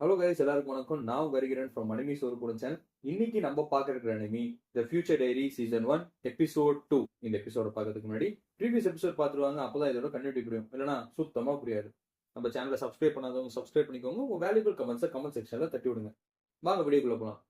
Hello guys, எல்லாருக்கும் வணக்கம். நான் வருகிறேன் ஃப்ரம் அனிமி சோறு கூட சேனல். இன்னைக்கு நம்ம பார்க்க இருக்கிற anime the future diary season 1 episode 2. இந்த எபிசோட பார்க்கறதுக்கு முன்னாடி ப்ரீவியஸ் எபிசோட் பார்த்துருவாங்க. அப்பதான் இதோட கண்டினியூட்டி புரியும், இல்லைன்னா சுத்தமா புரியாது. நம்ம சேனலை சப்ஸ்கிரைப் பண்ணாதவங்க சப்ஸ்கிரைப் பண்ணிக்கோங்க. உங்க வேல்யூபிள் கமெண்ட்ஸை கமெண்ட் செக்ஷன்ல தட்டி விடுங்க. வாங்க வீடியோக்குள்ள போலாம்.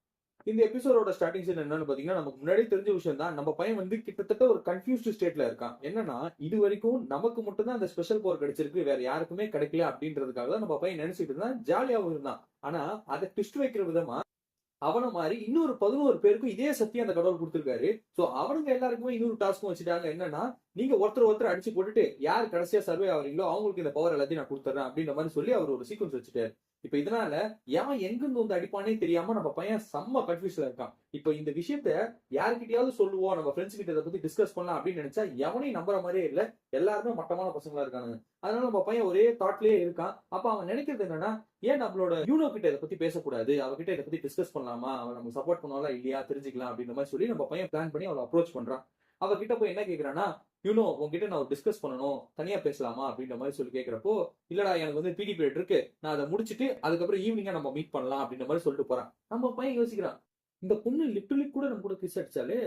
இந்த எபிசோடோட ஸ்டார்டிங் சீன் என்னன்னு பாத்தீங்கன்னா, நமக்கு முன்னாடி தெரிஞ்ச விஷயம் தான். நம்ம பையன் வந்து கிட்டத்தட்ட ஒரு கன்ஃபியூஸ்டு ஸ்டேட்ல இருக்கான். என்னன்னா, இது வரைக்கும் நமக்கு மட்டும் தான் அந்த ஸ்பெஷல் பவர் கிடைச்சிருக்கு, வேற யாருக்குமே கிடைக்கல அப்படின்றதுக்காக தான் நம்ம பையன் நினைச்சிட்டு இருந்தான். ஜாலியாவும் இருந்தான். ஆனா அதை ட்விஸ்ட் வைக்கிற விதமா அவன மாதிரி இன்னொரு 11 பேருக்கும் இதே சக்தி அந்த கடவுள் கொடுத்திருக்காரு. சோ அவனுங்க எல்லாருக்குமே இன்னொரு டாஸ்க்கும் வச்சுட்டாங்க. என்னன்னா, நீங்க ஒருத்தர் அடிச்சு போட்டுட்டு யார் கடைசியா சர்வே ஆவறீங்களோ அவங்களுக்கு இந்த பவர் எல்லாத்தையும் நான் கொடுத்துறேன் அப்படின்ற மாதிரி சொல்லி அவர் ஒரு சீக்வன்ஸ் வச்சுட்டாரு. இப்ப இதனால எவன் எங்கிருந்து வந்து அடிப்பானே தெரியாம நம்ம பையன் செம்ம கன்ஃபியூஸ்ல இருக்கான். இப்ப இந்த விஷயத்த யாருக்கிட்டயாவது சொல்லுவோம், நம்ம ஃப்ரெண்ட்ஸ் கிட்ட இதை பத்தி டிஸ்கஸ் பண்ணலாம் அப்படின்னு நினைச்சா எவனையும் நம்புற மாதிரியே இல்ல. எல்லாருமே மட்டமான பசங்களா இருக்கானுங்க. அதனால நம்ம பையன் ஒரே தாட்லயே இருக்கான். அப்ப அவன் நினைக்கிறது என்னன்னா, ஏன் நம்மளோட யூனோ கிட்ட இதை பத்தி பேசக்கூடாது, அவகிட்ட இதை பத்தி டிஸ்கஸ் பண்ணலாமா, அவன் நம்ம சப்போர்ட் பண்ணுவாங்களா இல்லையா தெரிஞ்சுக்கலாம் அப்படின்ற மாதிரி சொல்லி நம்ம பையன் பிளான் பண்ணி அவளை அப்ரோச் பண்றான். அவகிட்ட போய் என்ன கேட்கிறான்னா, யூனோ உங்ககிட்ட நான் டிஸ்கஸ் பண்ணணும், தனியா பேசலாமா அப்படின்ற மாதிரி சொல்லி கேட்கிறப்போ, இல்லடா எனக்கு வந்து பிடி பீரியட் இருக்கு, நான் அதை முடிச்சுட்டு அதுக்கப்புறம் ஈவினிங்கா நம்ம மீட் பண்ணலாம் அப்படின்ற மாதிரி சொல்லிட்டு போறான். நம்ம பையன் யோசிக்கிறான், இந்த பொண்ணு லிட்டரலி கூட நம்ம கூட கிஸ் அடிச்சாலே,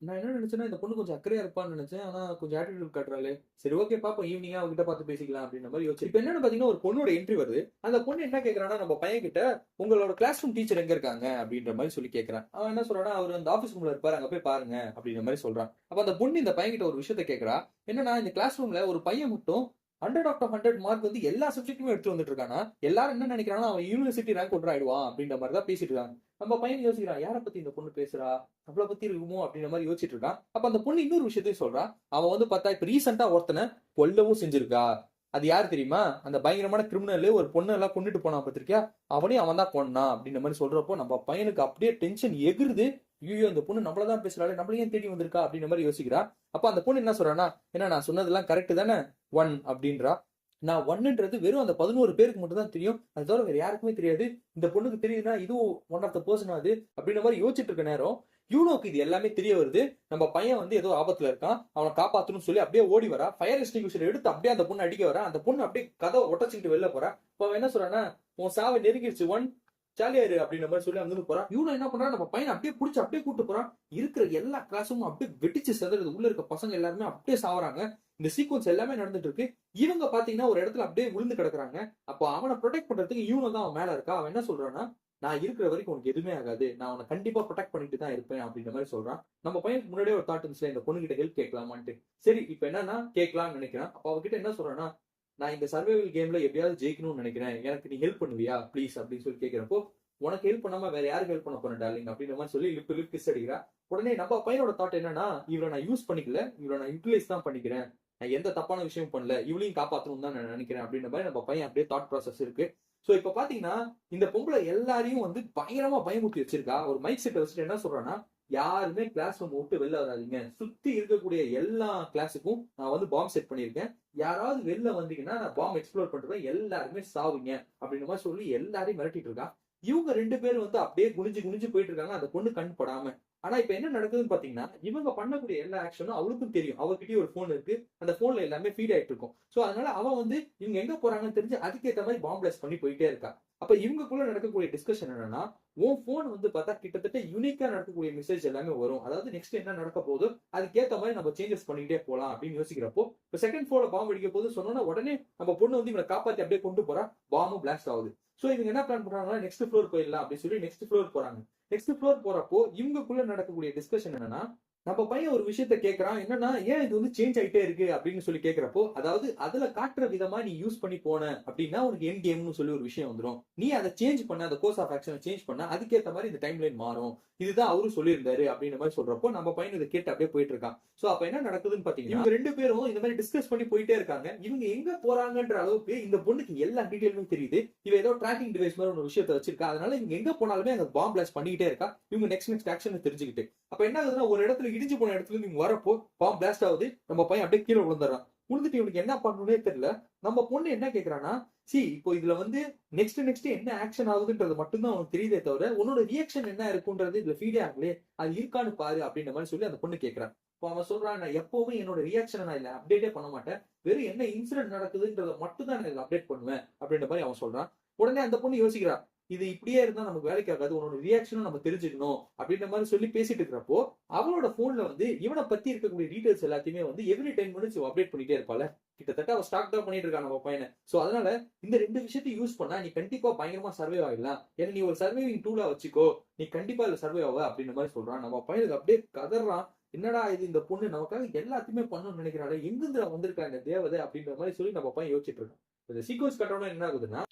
நான் என்ன நினைச்சேன்னா இந்த பொண்ணு கொஞ்சம் அக்கறையா இருப்பான்னு நினைச்சேன். ஆனா கொஞ்சம் ஆட்டிடியூட் காட்டுறாளே, சரி ஓகே பாப்போம் ஈவினிங்கா அவகிட்ட பார்த்து பேசிக்கலாம் அப்படின்ற மாதிரி யோசிச்சு. இப்ப என்னன்னு பாத்தீங்கன்னா, ஒரு பொண்ணோட என்ட்ரி வருது. அந்த பொண்ணு என்ன கேட்கறான்னா, நம்ம பையன் கிட்ட உங்களோட கிளாஸ் ரூம் டீச்சர் எங்க இருக்காங்க அப்படின்ற மாதிரி சொல்லி கேட்கறான். அவன் என்ன சொல்றான்னா, அவர் அந்த ஆஃபீஸ் ரூம்ல இருப்பாரு, அங்க போய் பாருங்க அப்படின்ற மாதிரி சொல்றான். அப்ப அந்த பொண்ணு இந்த பையன் கிட்ட ஒரு விஷயத்த கேட்கறா. என்னன்னா, இந்த கிளாஸ் ரூம்ல ஒரு பையன் மட்டும் 100 out of 100 மார்க் வந்து எல்லா சப்ஜெக்ட்டுமே எடுத்து வந்துட்டு இருக்கானா, எல்லாரும் என்ன நினைக்கிறாங்கன்னா அவன் யூனிவர்சிட்டி ரேங்க் ஹோல்டர் ஆயிடுவான் அப்படின்ற மாதிரி தான் பேசிட்டு இருக்காங்க. நம்ம பையன் யோசிக்கிறான், யாரை பத்தி இந்த பொண்ணு பேசுறா, அவளை பத்தி இருக்குமோ அப்படின்ற மாதிரி யோசிச்சுட்டு இருக்கான். அப்ப அந்த பொண்ணு இன்னொரு விஷயத்தையும் சொல்றா. அவன் வந்து பார்த்தா இப்ப ரீசெண்டா ஒருத்தனை கொல்லவும் செஞ்சிருக்கா. அது யார் தெரியுமா, அந்த பயங்கரமான கிரிமினல் ஒரு பொண்ணு எல்லாம் கொண்டுட்டு போனா பார்த்திருக்கியா, அவனையும் அவன் தான் கொண்டான் அப்படின்ற மாதிரி சொல்றப்போ நம்ம பையனுக்கு அப்படியே டென்ஷன் எகிருது. ஐயோ இந்த பொண்ணு நம்மளதான் பேசுறாள், நம்மள ஏன் தேடி வந்திருக்கா அப்படின்ற மாதிரி யோசிக்கிறா. அப்ப அந்த பொண்ணு என்ன சொல்றான்னா, என்ன நான் சொன்னதெல்லாம் கரெக்ட் தானே, 1 அப்படின்றா. நான் 1ன்றது வெறும் அந்த 11 பேருக்கு மட்டும் தான் தெரியும், அது தவிர வேற யாருக்குமே தெரியாது. இந்த பொண்ணுக்கு தெரியுதுன்னா இதுவும் ஒன் ஆஃப் த பர்சன் அது அப்படின்ற மாதிரி யோசிச்சுட்டு இருக்க நேரம், யூனோக்கு இது எல்லாமே தெரிய வருது. நம்ம பையன் வந்து ஏதோ ஆபத்துல இருக்கான், அவனை காப்பாத்தணும்னு சொல்லி அப்படியே ஓடி வரா. ஃபயர் எக்ஸ்டிங்யூஷர் எடுத்து அப்படியே அந்த பொண்ணு அடிக்க வரா. அந்த பொண்ணு அப்படியே கதவை ஒட்டச்சுக்கிட்டு வெளில போறா. இப்போ என்ன சொல்றான்னா, உன் சாவை நெருங்கிடுச்சு 1, ஜாலியாரு அப்படின்ற மாதிரி சொல்லி வந்து போறான். இவனும் என்ன பண்றான், நம்ம பையனை அப்படியே பிடிச்சி அப்படியே கூட்டு போறான். இருக்கிற எல்லா கிளாஸும் அப்படியே வெட்டிச்சு செதறது. உள்ள இருக்க பசங்க எல்லாருமே அப்படியே சாவறாங்க. இந்த சீக்வன்ஸ் எல்லாமே நடந்துட்டு இருக்கு. இவங்க பாத்தீங்கன்னா ஒரு இடத்துல அப்படியே விழுந்து கிடக்குறாங்க. அப்போ அவனை ப்ரொடெக்ட் பண்றதுக்கு இவனு தான் அவன் மேல இருக்கா. அவன் என்ன சொல்றான்னா, நான் இருக்கிற வரைக்கும் உனக்கு எதுவுமே ஆகாது, நான் அவனை கண்டிப்பா ப்ரொடெக்ட் பண்ணிட்டு தான் இருப்பேன் அப்படின்ற மாதிரி சொல்றான். நம்ம பையனுக்கு முன்னாடியே ஒரு தாட் இருந்துச்சு, இந்த பொண்ணு கிட்ட ஹெல்ப் கேட்கலாமான்ட்டு. சரி இப்ப என்னன்னா கேட்கலாம்னு நினைக்கிறான். அப்ப அவகிட்ட என்ன சொல்றான்னா, நான் இந்த சர்வைவல் கேம்ல எப்படியாவது ஜெயிக்கணும்னு நினைக்கிறேன், எனக்கு நீ ஹெல்ப் பண்ணுவியா ப்ளீஸ் அப்படின்னு சொல்லி கேட்கிறப்போ, உனக்கு ஹெல்ப் பண்ணாம வேற யாருக்கு ஹெல்ப் பண்ண போறேன் டார்லிங் அப்படின்ற மாதிரி சொல்லி லிப் கிஸ் அடிக்கிறா. உடனே நம்ம பையனோட தாட் என்னன்னா, இவரை நான் யூஸ் பண்ணிக்கல, இவரை நான் யூட்டிலைஸ் தான் பண்ணிக்கிறேன், நான் எந்த தப்பான விஷயம் பண்ணல, இவளையும் காப்பாற்றணும் தான் நான் நினைக்கிறேன் அப்படின்ற மாதிரி நம்ம பையன் அப்படியே தாட் ப்ராசஸ் இருக்கு. சோ இப்ப பாத்தீங்கன்னா, இந்த பொம்பளை எல்லாரையும் வந்து பயங்கரமா பயமுறுத்தி வச்சிருக்கா. ஒரு மைக் செட்டை வச்சுட்டு என்ன சொல்றான்னா, யாருமே கிளாஸ் ரூம் விட்டு வெளில வராதீங்க, சுத்தி இருக்கக்கூடிய எல்லா கிளாஸுக்கும் நான் வந்து பாம்பு செட் பண்ணிருக்கேன், யாராவது வெளில வந்தீங்கன்னா நான் பாம்பு எக்ஸ்ப்ளோர் பண்றேன், எல்லாருமே சாவுங்க அப்படின்ற மாதிரி சொல்லி எல்லாரையும் மிரட்டிட்டு இருக்கா. இவங்க 2 பேரும் வந்து அப்படியே குனிஞ்சு குனிஞ்சு போயிட்டு இருக்காங்க, அந்த பொண்ணு கண் படாம. ஆனா இப்ப என்ன நடக்குதுன்னு பாத்தீங்கன்னா, இவங்க பண்ணக்கூடிய எல்லா ஆக்ஷனும் அவளுக்கும் தெரியும். அவகிட்டயும் ஒரு போன் இருக்கு, அந்த போன்ல எல்லாமே ஃபீட் ஆயிட்டு இருக்கும். சோ அதனால அவன் வந்து இவங்க எங்க போறாங்கன்னு தெரிஞ்சு அதுக்கேற்ற மாதிரி பாம்பு பிளாஸ்ட் பண்ணி போயிட்டே இருக்கா. அப்ப இவங்களுக்குள்ள நடக்கக்கூடிய டிஸ்கஷன் என்னன்னா, உன் போன் வந்து பார்த்தா கிட்டத்தட்ட யூனிக்கா நடக்கக்கூடிய மெசேஜ் எல்லாமே வரும், அதாவது நெக்ஸ்ட் என்ன நடக்க போதோ அதுக்கேற்ற மாதிரி நம்ம சேஞ்சஸ் பண்ணிக்கிட்டே போலாம் அப்படின்னு யோசிக்கிறப்போ, இப்ப செகண்ட் ஃப்ளோர்ல பாம்பு அடிக்க போது சொன்னோன்னா உடனே நம்ம பொண்ணு வந்து இவனை காப்பாத்தி அப்படியே கொண்டு போறா. பாம்பு பிளாஸ்ட் ஆகுது. சோ இவங்க என்ன பிளான் பண்றாங்கன்னா, நெக்ஸ்ட் ஃப்ளோர் போயிடலாம் அப்படின்னு சொல்லி நெக்ஸ்ட் ஃப்ளோர் போறாங்க. நெக்ஸ்ட் ஃப்ளோர் போறப்போ இவங்களுக்குள்ள நடக்கக்கூடிய டிஸ்கஷன் என்னன்னா, நம்ம பையன் ஒரு விஷயத்த கேட்கறான். என்னன்னா, ஏன் இது வந்து சேஞ்ச் ஆயிட்டே இருக்கு அப்படின்னு சொல்லி கேட்கிறப்போ, அதாவது அதுல காட்டுற விதமா நீ யூஸ் பண்ணி போன அப்படின்னா உனக்கு எண்ட் கேம்னு சொல்லி ஒரு விஷயம் வந்துடும். நீ அதை சேஞ்ச் பண்ண, அந்த கோர்ஸ் ஆஃப் ஆக்ஷனை சேஞ்ச் பண்ண, அதுக்கேற்ற மாதிரி இந்த டைம் லைன் மாறும், இதுதான் அவரும் சொல்லியிருந்தாரு அப்படின்ற மாதிரி சொல்றப்போ நம்ம பையன் இதை கேட்டு அப்படியே போயிட்டு இருக்கான். சோ அப்ப என்ன நடக்குதுன்னு பாத்தீங்கன்னா, இவங்க 2 பேரும் இந்த மாதிரி டிஸ்கஸ் பண்ணி போயிட்டே இருக்காங்க. இவங்க எங்க போறாங்கன்ற அளவுக்கு இந்த பொண்ணுக்கு எல்லா டீடைலுமே தெரியுது. இவ ஏதோ ட்ராக்கிங் டிவைஸ் மாதிரி ஒரு விஷயத்தை வச்சிருக்கா. அதனால இவங்க எங்க போனாலுமே அந்த பாம்பு பிளாஸ்ட் பண்ணிக்கிட்டே இருக்கா. இவங்க நெக்ஸ்ட் ஆக்ஷன் தெரிஞ்சுக்கிட்டு, அப்ப என்ன ஆகுதுன்னா, ஒரு இடத்துல இடிஞ்சு போன இடத்துல இருந்து வரப்போ பாம்பு பிளாஸ்ட் ஆகுது. நம்ம பையன் அப்படியே கீழே விழுந்துறான். விழுந்துட்டு இவனுக்கு என்ன பண்ணணும்னே தெரியல. நம்ம பொண்ணு என்ன கேக்குறான்னா, இப்போ இதுல வந்து நெக்ஸ்ட் என்ன ஆக்ஷன் ஆகுதுன்றது மட்டும்தான் உனக்கு தெரியுதே தவிர உன்னோட ரியாக்ஷன் என்ன இருக்குன்றது இதுல ஃபீடே ஆகலையே, அது இருக்கான்னு பாரு அப்படின்ற மாதிரி சொல்லி அந்த பொண்ணு கேட்கறான். இப்போ அவன் சொல்றான், நான் எப்பவுமே என்னோட ரியாக்ஷனை நான் இல்ல அப்டேட்டே பண்ண மாட்டேன், வெறும் என்ன இன்சிடென்ட் நடக்குதுன்றத மட்டும் தான் எனக்கு அப்டேட் பண்ணுவேன் அப்படின்ற மாதிரி அவன் சொல்றான். உடனே அந்த பொண்ணு யோசிக்கிறா, இது இப்படியே இருந்தா நமக்கு வேலைக்கு ஆகாது, உன்னோட ரியாக்ஷனும் நம்ம தெரிஞ்சுக்கணும் அப்படின்ற மாதிரி சொல்லி பேசிட்டு இருக்கிறப்போ அவளோட போன்ல வந்து இவனை பத்தி இருக்கக்கூடிய டீடைல்ஸ் எல்லாத்தையுமே வந்து எவ்ரி 10 மினிட்ஸ் அப்டேட் பண்ணிட்டே இருப்பாள். கிட்டத்தட்ட அவ ஸ்டாக் தான் பண்ணிட்டு இருக்கான் நம்ம பையனை. சோ அதனால இந்த ரெண்டு விஷயத்தையும் யூஸ் பண்ணா நீ கண்டிப்பா பயங்கரமா சர்வே ஆகலாம், ஏன்னா நீ ஒரு சர்வைவிங் டூலா வச்சுக்கோ, நீ கண்டிப்பா இதுல சர்வே ஆவ அப்படின்ற மாதிரி சொல்றான். நம்ம பையனுக்கு அப்படியே கதறான், என்னடா இது, இந்த பொண்ணு நமக்காக எல்லாத்தையுமே பண்ணணும்னு நினைக்கிறாள், எங்கிருந்து வந்திருக்கா இந்த தேவதை அப்படின்ற மாதிரி சொல்லி நம்ம பையன் யோசிச்சுட்டு இருக்கான். இந்த சீக்வன்ஸ் கட்டோட என்ன ஆகுதுன்னா,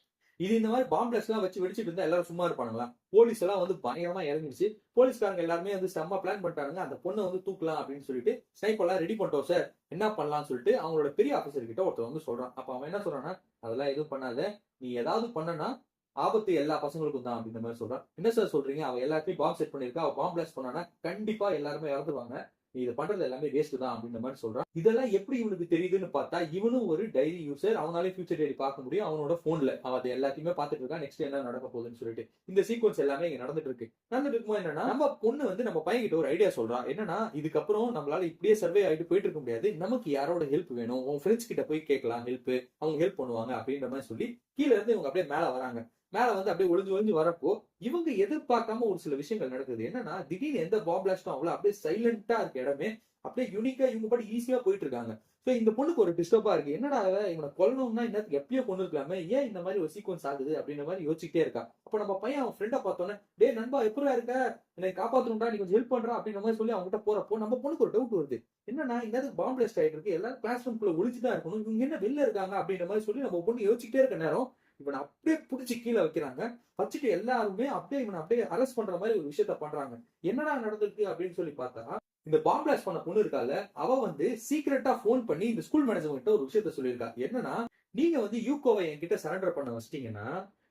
இது இந்த மாதிரி பாம்பிளஸ் எல்லாம் வச்சு வெடிச்சிட்டு இருந்தா எல்லாரும் சும்மா இருப்பானுங்களா? போலீஸ் எல்லாம் வந்து பயங்கரமா இறங்கிடுச்சு. போலீஸ்காரங்க எல்லாருமே வந்து செம்ம பிளான் பண்ணிட்டாங்க, அந்த பொண்ணை வந்து தூக்கலாம் அப்படின்னு சொல்லிட்டு ஸ்னைப்பர் எல்லாம் ரெடி பண்ணிட்டோம் சார், என்ன பண்ணலாம்னு சொல்லிட்டு அவங்களோட பெரிய ஆபீசர் கிட்ட ஒருத்தர் வந்து சொல்றான். அப்ப அவன் என்ன சொல்றான்னா, அதெல்லாம் எதுவும் பண்ணாத, நீ ஏதாவது பண்ணனா ஆபத்து எல்லா பசங்களுக்கும் தான் அப்படின்ற மாதிரி சொல்றான். என்ன சார் சொல்றீங்க, அவ எல்லாத்தையும் பாம்பு செட் பண்ணிருக்கா, அவ பாம்பு பிளாஸ்ட் பண்ணானா கண்டிப்பா எல்லாருமே இறந்துருவாங்க, நீ இதை பண்றது எல்லாமே வேஸ்ட் தான் அப்படின்ற மாதிரி சொல்றான். இதெல்லாம் எப்படி இவனுக்கு தெரியுதுன்னு பார்த்தா, இவனும் ஒரு டைரி யூசர், அவனாலே ஃபியூச்சர் டைரி பார்க்க முடியும். அவனோட போன்ல அவன் அதை எல்லாத்தையுமே பார்த்துட்டு இருக்கான், நெக்ஸ்ட் என்ன நடக்க போகுதுன்னு சொல்லிட்டு. இந்த சீக்வன்ஸ் எல்லாமே இங்க நடந்துட்டு இருக்கும்போது என்னன்னா, நம்ம பொண்ணு வந்து நம்ம பையன் கிட்ட ஒரு ஐடியா சொல்றான். என்னன்னா, இதுக்கப்புறம் நம்மளால இப்படியே சர்வே ஆயிட்டு போயிட்டு இருக்க முடியாது, நமக்கு யாரோட ஹெல்ப் வேணும், உன் ஃப்ரெண்ட்ஸ் கிட்ட போய் கேட்கலாம் ஹெல்ப், அவங்க ஹெல்ப் பண்ணுவாங்க அப்படின்ற மாதிரி சொல்லி கீழே இருந்து இவங்க அப்படியே மேல வராங்க. மேல வந்து அப்படியே ஒளிஞ்சு வரப்போ இவங்க எதிர்பார்க்காம ஒரு சில விஷயங்கள் நடக்குது. என்னன்னா, திடீர்னு எந்த பாம் பிளாஸ்டும் ஆகல, அப்படியே சைலண்டா இருக்க இடமே அப்படியே யூனிக்கா இவங்க பாட்டு ஈஸியா போயிட்டு இருக்காங்க. சோ இந்த பொண்ணுக்கு ஒரு டிஸ்டர்பா இருக்கு, என்னடா இவனை கொல்லணும்னா இன்னத்துக்கு எப்பயோ கொண்டு இருக்கலாமே, ஏன் இந்த மாதிரி ஒரு சீக்வன்ஸ் ஆகுது அப்படின்ற மாதிரி யோசிச்சுட்டே இருக்கா. அப்ப நம்ம பையன் அவன் ஃப்ரெண்டை பார்த்தோன்னே, டே நண்பா எப்படா இருக்க, என்னை காப்பாத்தணும்டா, நீ கொஞ்சம் ஹெல்ப் பண்றா அப்படின்ற மாதிரி சொல்லி அவங்க கிட்ட போறப்போ நம்ம பொண்ணுக்கு ஒரு டவுட் வருது. என்னன்னா, இன்னத்துக்கு பாம் பிளாஸ்ட் ஆயிட்டு இருக்கு, எல்லாரும் கிளாஸ் ரூம்குள்ள ஒளிச்சுதான் இருக்கணும், இவங்க என்ன வெளில இருக்காங்க அப்படின்ற மாதிரி சொல்லி நம்ம பொண்ணு யோசிச்சுட்டே இருக்க நேரம் இவனை அப்படியே புடிச்சு கீழே வைக்கிறாங்க. வச்சுட்டு எல்லாருமே அப்படியே இவனை அப்படியே அரெஸ்ட் பண்ற மாதிரி ஒரு விஷயத்த பண்றாங்க. என்னடா நடந்திருக்கு அப்படின்னு சொல்லி பார்த்தா, இந்த பாம் பிளாஸ்ட் பண்ண பொண்ணு இருக்கால, அவ வந்து சீக்கிரட்டா போன் பண்ணி இந்த ஸ்கூல் மேனேஜ்மெண்ட் ஒரு விஷயத்த சொல்லியிருக்கா. என்னன்னா, நீங்க வந்து யூகோவை என்கிட்ட சரண்டர் பண்ண வச்சிட்டீங்கன்னா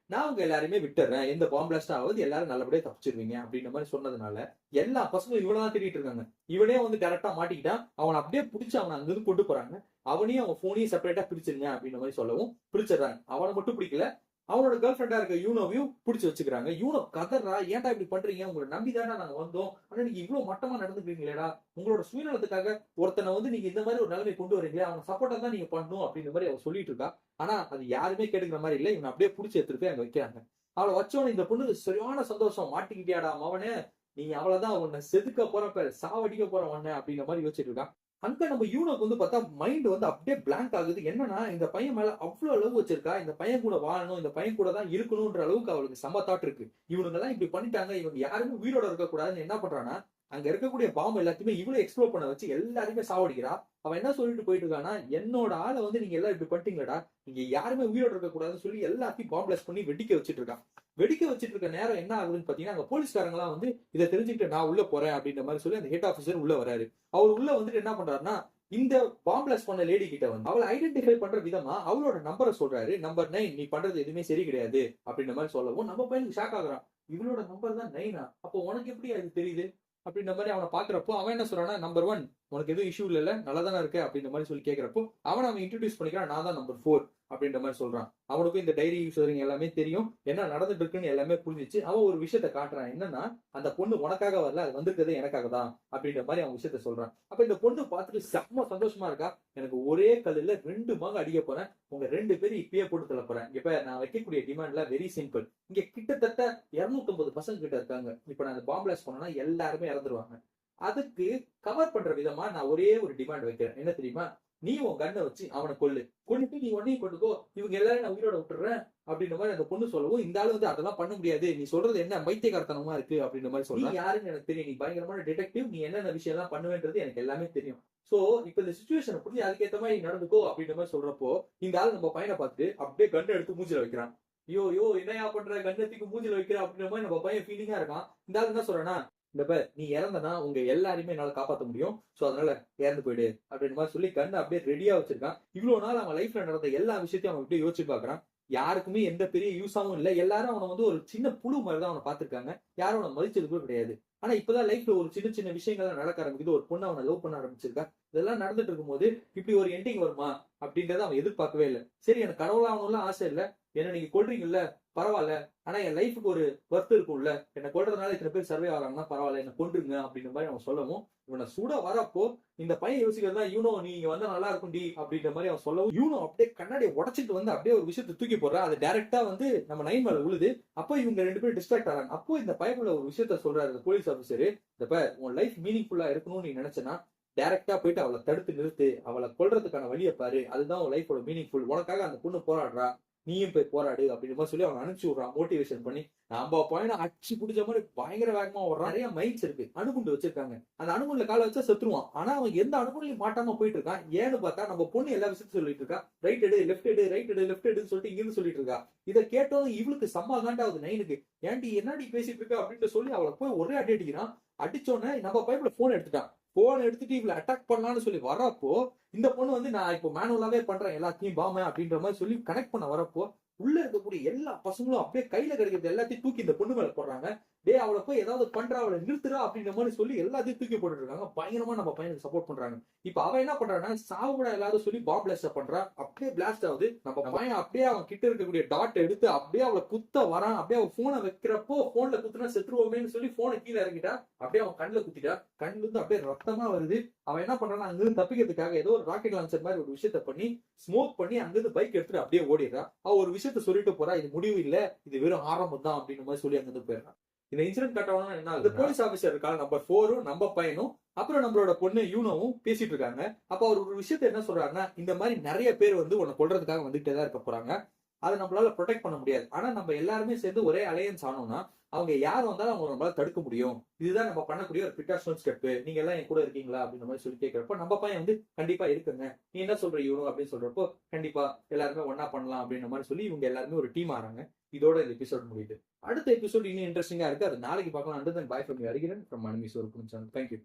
நான் உங்க எல்லாருமே விட்டுறேன், எந்த பாம் பிளாஸ்ட் ஆகுது, எல்லாரும் நல்லபடியா தப்பிச்சிருவீங்க அப்படின்ற மாதிரி சொன்னதுனால எல்லா பசங்களும் இவனதான் தேடிட்டு இருக்காங்க. இவனே வந்து கரெக்டா மாட்டிக்கிட்டான், அவனை அப்படியே பிடிச்சி அவனை அங்கிருந்து கொண்டு போறாங்க. அவனையும் அவன் போனையும் செப்பரேட்டா பிரிச்சிருங்க அப்படின்ற மாதிரி சொல்லவும் பிரிச்சிடறாங்க. அவனை மட்டும் பிடிக்கல, அவனோட கேர்ள் ஃப்ரெண்டா இருக்க யூனோவையும் பிடிச்சி வச்சுக்கிறாங்க. யூனோ கதறா, ஏன்டா இப்படி பண்றீங்க, உங்களை நம்பிதானே நாங்க வந்தோம், ஆனா நீங்க இவ்வளவு மட்டமா நடந்துக்கிறீங்களேடா, உங்களோட சுயநலத்துக்காக ஒருத்தனை வந்து நீங்க இந்த மாதிரி ஒரு நிலைமை கொண்டு வரீங்களே, அவனை சப்போர்ட்டா தான் நீங்க பண்ணணும் அப்படின்ற மாதிரி அவ சொல்லிட்டு இருக்கா. ஆனா அது யாருமே கேட்டுக்கிற மாதிரி இல்ல. இவன் அப்படியே பிடிச்சி எடுத்துட்டு போய் அங்க வைக்கிறாங்க. அவளை வச்சோன்னு இந்த பொண்ணுக்கு சரியான சந்தோஷம், மாட்டிக்கிட்டியாடா அவனே, நீ அவ்வளவுதான், உன்னை செதுக்க போற, சாவடிக்க போற உன்னை அப்படின்ற மாதிரி யோசிச்சுட்டு இருக்கான். அங்க நம்ம யூனோக்கு வந்து பார்த்தா மைண்ட் வந்து அப்படியே பிளாங்க் ஆகுது. என்னன்னா, இந்த பையன் மேல அவ்வளவு அளவு வச்சிருக்கா, இந்த பையன் கூட வாழணும், இந்த பையன் கூட தான் இருக்கணும்ன்ற அளவுக்கு அவளுக்கு செம்ம தாட் இருக்கு. இவனுங்க எல்லாம் இப்படி பண்ணிட்டாங்க, இவங்க யாருமே உயிரோட இருக்க கூடாதுன்னு என்ன பண்றானா, அங்க இருக்கக்கூடிய பாம்பு எல்லாத்தையுமே இவ்வளவு எக்ஸ்ப்ளோர் பண்ண வச்சு எல்லாருமே சாவடிக்கிறா. அவன் என்ன சொல்லிட்டு போயிட்டு இருக்கானா, என்னோட ஆளை வந்து நீங்க எல்லாம் இப்படி பண்ணிட்டீங்களடா, நீங்க யாருமே உயிரோட இருக்க கூடாதுன்னு சொல்லி எல்லாத்தையும் பாம்பு பிளாஸ்ட் பண்ணி வெடிக்க வச்சிட்டு இருக்கான். வெடிக்க வச்சிட்டு இருக்க நேரம் என்ன ஆகுதுன்னு பாத்தீங்கன்னா, அங்க போலீஸ்காரங்க எல்லாம் வந்து இதை தெரிஞ்சுக்கிட்டு நான் உள்ள போறேன் அப்படின்ற மாதிரி சொல்லி அந்த ஹெட் ஆபீசர் உள்ள வராரு. அவர் உள்ள வந்துட்டு என்ன பண்றாருன்னா, இந்த பாம் பிளாஸ்ட் பண்ண லேடி கிட்ட வந்து அவளை ஐடென்டிஃபை பண்ற விதமா அவளோட நம்பரை சொல்றாரு. நம்பர் 9, நீ பண்றது எதுவுமே சரி கிடையாது அப்படின்ற மாதிரி சொல்லவும் நம்ம பையனுக்கு ஷாக் ஆகுறான். இவளோட நம்பர் தான் 9, அப்போ உனக்கு எப்படி அது தெரியுது அப்படின்ற மாதிரி அவனை பாக்குறப்போ அவன் என்ன சொல்றான்னா, நம்பர் 1 உனக்கு எதுவும் இஷ்யூ இல்ல, நல்லா தானே இருக்கு அப்படின்ற மாதிரி சொல்லி கேட்கிறப்போ அவன் இன்ட்ரோடியூஸ் பண்ணிக்கிறான், நான் தான் நம்பர் 4 அப்படின்ற மாதிரி சொல்றான். அவனுக்கும் இந்த டைரி யூசரிங் எல்லாமே தெரியும், என்ன நடந்துட்டு இருக்குன்னு எல்லாமே புரிஞ்சிச்சு. அவன் ஒரு விஷயத்த காட்டுறான், என்னன்னா அந்த பொண்ணு உனக்காக வரல, அது வந்திருக்கிறது எனக்காக தான் அப்படின்ற மாதிரி அவன் விஷயத்த சொல்றான். அப்ப இந்த பொண்ணு பார்த்துட்டு செம்ம சந்தோஷமா இருக்கா. எனக்கு ஒரே கல்லுல 2 மாங்க அடிக்க போறேன், உங்க 2 பேரும் இப்பயே போட்டு தள்ள போறேன். இப்ப நான் வைக்கக்கூடிய டிமாண்ட்ல வெரி சிம்பிள். இங்க கிட்டத்தட்ட 250 பசங்க கிட்ட இருக்காங்க. இப்ப நான் அந்த பாம் பிளாஸ்ட் பண்ணனா எல்லாருமே இறந்துருவாங்க. அதுக்கு கவர் பண்ற விதமா நான் ஒரே ஒரு டிமாண்ட் வைக்கிறேன். என்ன தெரியுமா, நீ உன் கண்ணை வச்சு அவனை கொல்லிட்டு நீ உடனே கொண்டுக்கோ, இவங்க எல்லாரும் நான் உயிரோட விட்டுறேன் அப்படின்ற மாதிரி அந்த பொண்ணு சொல்லவும், இந்த ஆளு வந்து அதெல்லாம் பண்ண முடியாது, நீ சொல்றது என்ன பைத்தியக்காரத்தனமா இருக்கு அப்படின்ற மாதிரி சொல்ற. நீ யாருன்னு எனக்கு தெரியும், நீ பயங்கரமான டிடெக்டிவ், நீ என்னென்ன விஷயம் எல்லாம் பண்ணுவேன்றது எனக்கு எல்லாமே தெரியும். சோ இப்ப இந்த சிச்சுவேஷனை புரிஞ்சு அதுக்கேற்ற மாதிரி நடந்துக்கோ அப்படின்ற மாதிரி சொல்றப்போ, இந்த ஆள் நம்ம பையனை பார்த்துட்டு அப்படியே கண்ணை எடுத்து மூஞ்சில வைக்கிறான். யோ என்னையா பண்ற, கண்ணத்துக்கு மூஞ்சில வைக்கிற அப்படின்ற மாதிரி நம்ம பையன் ஃபீலிங்கா இருக்கான். இந்த ஆள் என்ன சொல்றேன்னா, இந்த நீ இறந்தனா உங்க எல்லாரையுமே என்னால காப்பாற்ற முடியும், சோ அதனால இறந்து போயிடு அப்படின்ற மாதிரி சொல்லி கண்ணை அப்படியே ரெடியா வச்சிருக்கான். இவ்வளவு நாள் அவன் லைஃப்ல நடந்த எல்லா விஷயத்தையும் அவன் அப்படியே யோசிச்சு பாக்குறான். யாருக்குமே எந்த பெரிய யூஸாவும் இல்ல, எல்லாரும் அவனை வந்து ஒரு சின்ன புழு மாதிரி தான் அவனை பார்த்திருக்காங்க, யாரும் அவனை மதிச்சது கூட கிடையாது. ஆனா இப்பதான் லைஃப்ல ஒரு சின்ன சின்ன விஷயங்கள் நடக்க ஆரம்பிக்குது, ஒரு பொண்ணு அவனை லவ் பண்ண ஆரம்பிச்சிருக்கா. இதெல்லாம் நடந்துட்டு இருக்கும்போது இப்படி ஒரு எண்டிங் வருமா அப்படின்றத அவன் எதிர்பார்க்கவே இல்லை. சரி, எனக்கு கடவுளாகணும்லாம் ஆசை இல்லை, என்ன நீங்க கொல்றீங்கல்ல பரவாயில்ல, ஆனா என் லைஃபுக்கு ஒரு ஒர்த் இருக்கும்ல, என்ன கொல்றதுனால இத்தனை பேர் சர்வே ஆகிறாங்கன்னா பரவாயில்ல, என்ன கொன்றுங்க அப்படின்ற மாதிரி அவன் சொல்லவும், இவனை சூடா வரப்போ இந்த பையன் யோசிக்கிறதா யூனோ நீ இங்க வந்தா நல்லா இருக்கும் டி அப்படின்ற மாதிரி அவன் சொல்லவும், யூனோ அப்படியே கண்ணாடியை உடச்சிட்டு வந்து அப்படியே ஒரு விஷயத்தை தூக்கி போடுறா. அது டைரக்டா வந்து நம்ம நைன் மேல விழுது. அப்போ இவங்க ரெண்டு பேரும் டிஸ்ட்ராக்ட் ஆறாங்க. அப்போ இந்த பையனுள்ள ஒரு விஷயத்த சொல்றாரு போலீஸ் ஆஃபீஸர், இந்த உன் லைஃப் மீனிங்ஃபுல்லா இருக்கணும்னு நீ நினைச்சனா டைரக்டா போயிட்டு அவளை தடுத்து நிறுத்து, அவளை கொல்றதுக்கான வழியை பாரு, அதுதான் உன் லைஃபோட மீனிங்ஃபுல், உனக்காக அந்த பொண்ணு போராடுறா, நீயும் போய் போராடு அப்படின்ற மாதிரி சொல்லி அவன் அனுப்பிச்சு விடுறான் மோட்டிவேஷன் பண்ணி. நம்ம பையனை அடிச்சு பிடிச்ச மாதிரி பயங்கர வேகமா ஓடுறான். நிறைய மைண்ட்ஸ் இருக்கு, அணுகுண்டு வச்சிருக்காங்க, அந்த அணுகுண்டுல கால வச்சா செத்துருவான். ஆனா அவன் எந்த அணுகுண்டையும் மாட்டாம போயிட்டு இருக்கான். ஏன்னு பார்த்தா நம்ம பொண்ணு எல்லா விஷயத்தையும் சொல்லிட்டு இருக்கா, ரைட் எடு லெஃப்ட் எடு ரைட் எடு லெஃப்ட் எடுன்னு சொல்லிட்டு இங்கிருந்து சொல்லிட்டு இருக்கா. இதை கேட்டோம் இவளுக்கு செம்ம காண்டாவது நைனுக்கு, ஏன்டி என்னடி பேசிட்டு இருக்க அப்படின்னு சொல்லி அவளை போய் ஒரே அடி அடிக்கிறான். அடிச்சோன்னே நம்ம பைப்ல போன் எடுத்துட்டான். போன் எடுத்துட்டு இவளை அட்டாக் பண்ணலாம்னு சொல்லி வரப்போ இந்த பொண்ணு வந்து நான் இப்போ மேனுவலாவே பண்றேன் எல்லாத்தையும் பாம அப்படின்ற மாதிரி சொல்லி கனெக்ட் பண்ண வரப்போ உள்ள இருக்கக்கூடிய எல்லா பசங்களும் அப்படியே கையில கிடைக்கிறது எல்லாத்தையும் தூக்கி இந்த பொண்ணு மேல போடுறாங்க. டே அவளை போய் ஏதாவது பண்றா, அவளை நிறுத்துறா அப்படின்ற மாதிரி சொல்லி எல்லாத்தையும் தூக்கி போட்டுட்டு இருக்காங்க. பயங்கரமா நம்ம பையனுக்கு சப்போர்ட் பண்றாங்க. இப்ப அவன் என்ன பண்றான்னா சாவுடா எல்லாரும் சொல்லி பாம் பிளாஸ்ட் பண்றா. அப்படியே பிளாஸ்ட் ஆகுது. நம்ம பையன் அப்படியே அவன் கிட்ட இருக்கக்கூடிய டாட் எடுத்து அப்படியே அவளை குத்த வரான். அப்படியே அவன் போனை வைக்கிறப்போ போன்ல குத்துனா செத்துருவோமேன்னு சொல்லி போனை கீழே இறங்கிட்டா. அப்படியே அவன் கண்ணுல குத்திட்டா. கண்ணுல இருந்து அப்படியே ரத்தமா வருது. அவன் என்ன பண்றான்னா அங்கிருந்து தப்பிக்கிறதுக்காக ஏதோ ஒரு ராக்கெட் லான்ச்சர் மாதிரி ஒரு விஷயத்த பண்ணி ஸ்மோக் பண்ணி அங்கிருந்து பைக் எடுத்துட்டு அப்படியே ஓடிடுறா. அவ ஒரு விஷயத்த சொல்லிட்டு போறா, இது முடிவு இல்ல, இது வெறும் ஆரம்பம் தான் அப்படின்ற மாதிரி சொல்லி அங்கிருந்து போயிடுறான். இந்த இன்சிடென்ட் கட்டவனா என்ன ஆகுது, போலீஸ் ஆபீசர் இருக்காங்க நம்பர் 4 நம்ம பையனும் அப்புறம் நம்மளோட பொண்ணு யூனோவும் பேசிட்டு இருக்காங்க. அப்ப அவர் ஒரு விஷயத்த என்ன சொல்றாருன்னா, இந்த மாதிரி நிறைய பேர் வந்து உன்னை கொல்றதுக்காக வந்துட்டே தான் இருக்க போறாங்க, அதை நம்மளால ப்ரொடெக்ட் பண்ண முடியாது. ஆனா நம்ம எல்லாருமே சேர்ந்து ஒரே அலையன்ஸ் ஆனோம்னா அவங்க யார் வந்தாலும் அவங்க நம்மளால தடுக்க முடியும். இதுதான் நம்ம பண்ணக்கூடிய ஒரு பிரிகாஷனல் ஸ்டெப். நீங்க எல்லாம் என் கூட இருக்கீங்களா அப்படின்ற மாதிரி சொல்லி கேட்கிறப்ப நம்ம பையன் வந்து கண்டிப்பா இருக்குங்க, நீ என்ன சொல்ற யூனோ அப்படின்னு சொல்றப்போ கண்டிப்பா எல்லாருமே ஒன்னா பண்ணலாம் அப்படின்ற மாதிரி சொல்லி இவங்க எல்லாருமே ஒரு டீம் ஆறாங்க. இதோட இந்த எபிசோட் முடியுது. அடுத்த எபிசோட் இன்னும் இன்ட்ரெஸ்டிங்கா இருக்கு, அது நாளைக்கு பார்க்கலாம். And then bye from you Harikiran from Manimes ஒரு சேனல். தேங்க்யூ.